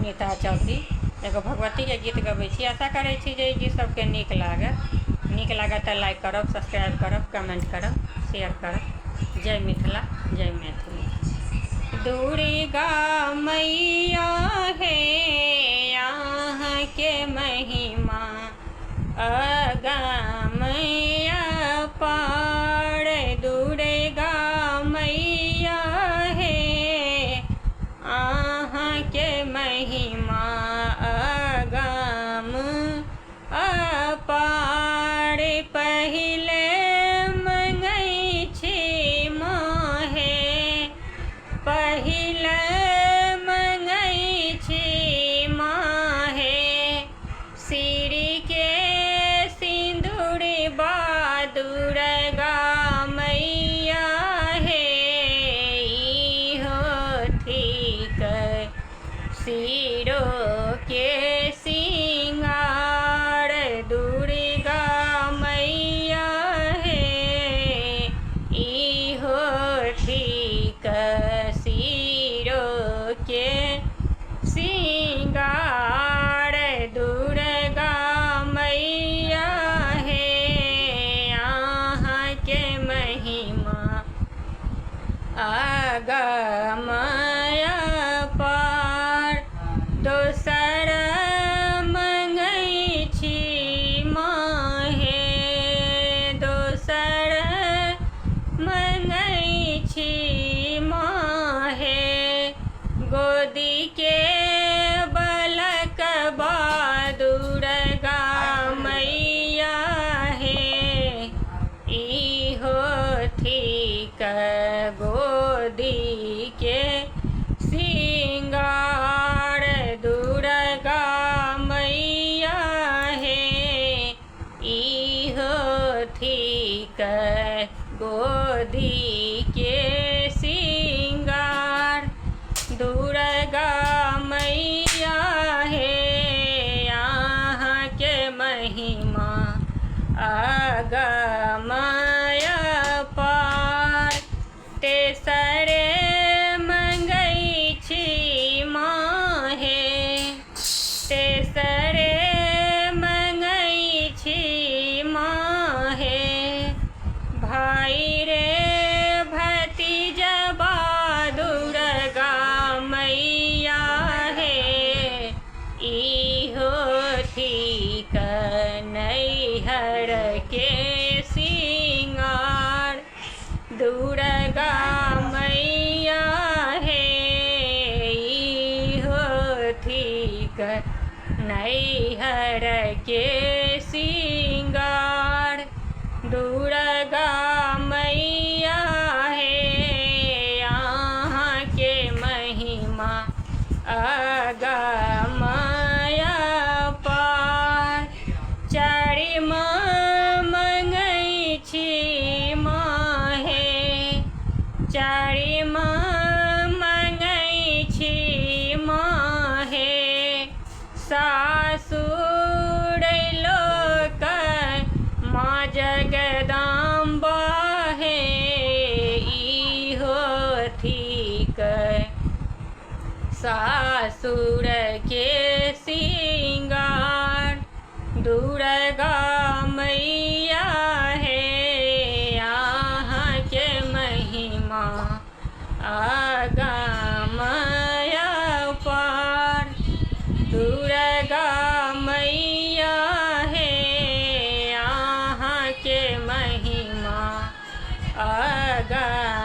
पुनीता चौधरी एगो भगवती के गीत गबै छी। आशा करै छी जे गीत सबके नीक लागत तऽ लाइक करब, सब्सक्राइब करब, कमेंट करब, शेयर करब। जय मिथिला, जय मैथिली। दुर्गा मैया हे यहाँ के महिमा अगम अपार। दुर्गा मैया हे यहाँ के महिमा अगम अपार। पहिले मंगै छी माहे, पहिले मंगै छी माहे। सिर के सिंदूर बा दुर्गा मैया हे इहो ठीक। सिरो के सिंगार दुर्गा मैया हे इहो ठीक। सिरो के सिंगार दुर्गा मैया हे यहाँ के महिमा अगम अपार। दोसर मंगै छी माहे, दोसर मंगै छी माहे। गोदी के बलक बा दुर्गा मैया हे इहो ठीक। गोदी के सिंगार दुर्गा मैया हे इहो ठीक। गोदी के सिंगार दुर्गा मैया हे यहाँ के महिमा अगम अपार। तेसरे मंगै छी माहे, तेसरे मंगै छी माहे। भाई रे भतीजबा दुर्गा मैया हे इहो ठीक। नैहर के सिंगार दुर्गा मैया हे इहो ठीक। नैहर के सिंगार दुर्गा मैया हे यहाँ के महिमा अगम अपार। चारिम मंगै छी माहे, चारिम मंगै छी माहे। सासुर लोक माँ जगदम्बा हे इहो ठीक। सासुर के सिंगार दुर्गा मैया हे यहाँ के महिमा अगम अपार। दुर्गा मैया हे यहाँ के महिमा अगम